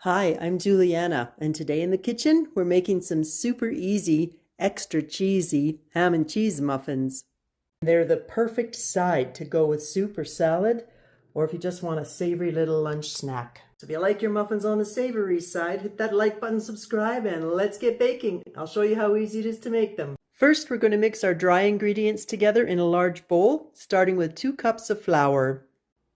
Hi, I'm Juliana, and today in the kitchen we're making some super easy, extra cheesy ham and cheese muffins. They're the perfect side to go with soup or salad, or if you just want a savory little lunch snack. So if you like your muffins on the savory side, hit that like button, subscribe, and let's get baking. I'll show you how easy it is to make them. First, we're going to mix our dry ingredients together in a large bowl, starting with 2 cups of flour.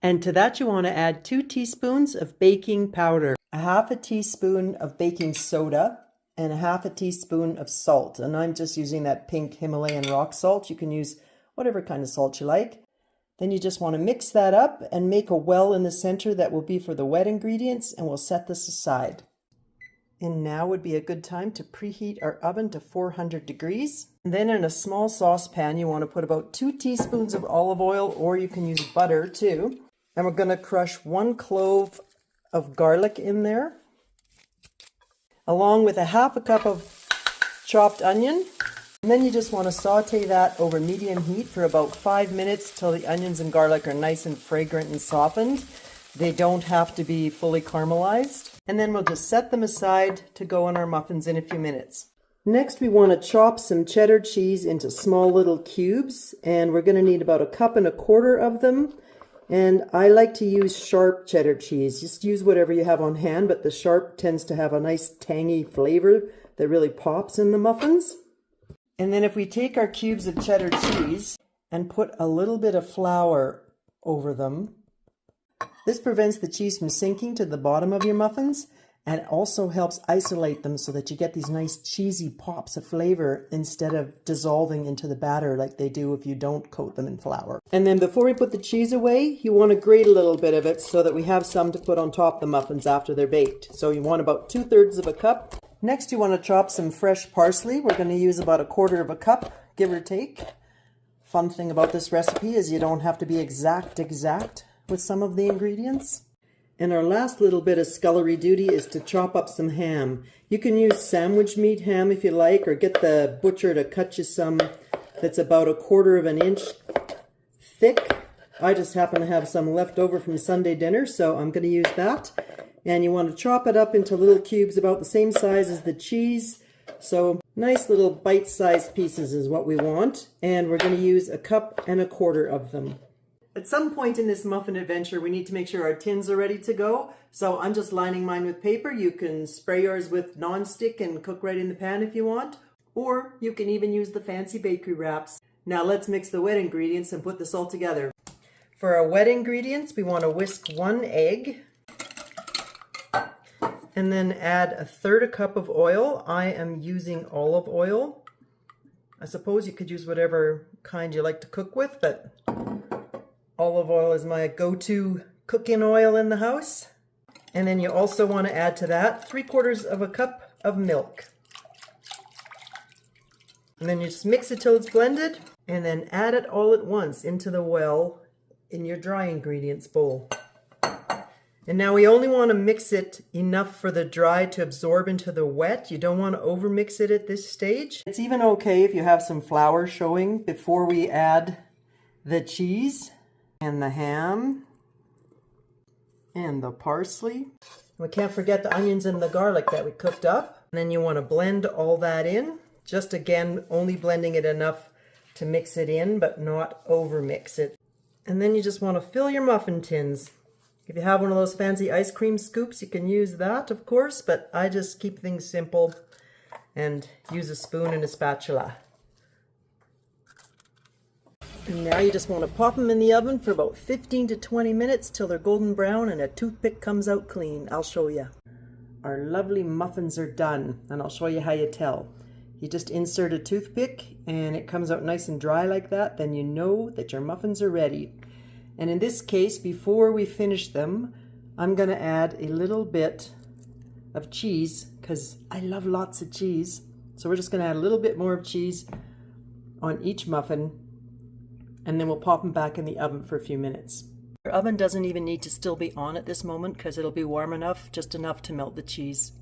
And to that you want to add 2 teaspoons of baking powder, a half a teaspoon of baking soda, and a half a teaspoon of salt. And I'm just using that pink Himalayan rock salt. You can use whatever kind of salt you like. Then you just want to mix that up and make a well in the center that will be for the wet ingredients, and we'll set this aside. And now would be a good time to preheat our oven to 400 degrees. And then in a small saucepan you want to put about 2 teaspoons of olive oil, or you can use butter too. And we're going to crush 1 clove of garlic in there, along with a half a cup of chopped onion. And then you just want to saute that over medium heat for about 5 minutes till the onions and garlic are nice and fragrant and softened. They don't have to be fully caramelized. And then we'll just set them aside to go on our muffins in a few minutes. Next, we want to chop some cheddar cheese into small little cubes, and we're going to need about 1.25 cups of them. And I like to use sharp cheddar cheese. Just use whatever you have on hand, but the sharp tends to have a nice tangy flavor that really pops in the muffins. And then if we take our cubes of cheddar cheese and put a little bit of flour over them, this prevents the cheese from sinking to the bottom of your muffins, and also helps isolate them so that you get these nice cheesy pops of flavor instead of dissolving into the batter like they do if you don't coat them in flour. And then before we put the cheese away, you want to grate a little bit of it so that we have some to put on top of the muffins after they're baked. So you want about 2/3 of a cup. Next, you want to chop some fresh parsley. We're going to use about 1/4 cup, give or take. Fun thing about this recipe is you don't have to be exact with some of the ingredients. And our last little bit of scullery duty is to chop up some ham. You can use sandwich meat ham if you like, or get the butcher to cut you some that's about 1/4 inch thick. I just happen to have some left over from Sunday dinner, so I'm going to use that. And you want to chop it up into little cubes about the same size as the cheese. So nice little bite-sized pieces is what we want. And we're going to use 1.25 cups of them. At some point in this muffin adventure, we need to make sure our tins are ready to go. So I'm just lining mine with paper. You can spray yours with non-stick and cook right in the pan if you want. Or you can even use the fancy bakery wraps. Now let's mix the wet ingredients and put this all together. For our wet ingredients, we want to whisk 1 egg. And then add 1/3 cup of oil. I am using olive oil. I suppose you could use whatever kind you like to cook with, but olive oil is my go-to cooking oil in the house. And then you also want to add to that 3/4 cup of milk. And then you just mix it till it's blended, and then add it all at once into the well in your dry ingredients bowl. And now we only want to mix it enough for the dry to absorb into the wet. You don't want to overmix it at this stage. It's even okay if you have some flour showing before we add the cheese and the ham and the parsley. We can't forget the onions and the garlic that we cooked up. And then you want to blend all that in. Just again, only blending it enough to mix it in, but not overmix it. And then you just want to fill your muffin tins. If you have one of those fancy ice cream scoops, you can use that, of course, but I just keep things simple and use a spoon and a spatula. And now you just want to pop them in the oven for about 15 to 20 minutes till they're golden brown and a toothpick comes out clean. I'll show you. Our lovely muffins are done, and I'll show you how you tell. You just insert a toothpick and it comes out nice and dry like that, then you know that your muffins are ready. And in this case, before we finish them, I'm going to add a little bit of cheese because I love lots of cheese. So we're just going to add a little bit more of cheese on each muffin, and then we'll pop them back in the oven for a few minutes. Your oven doesn't even need to still be on at this moment because it'll be warm enough, just enough to melt the cheese.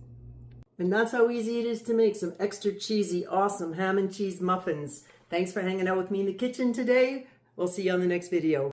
And that's how easy it is to make some extra cheesy, awesome ham and cheese muffins. Thanks for hanging out with me in the kitchen today. We'll see you on the next video.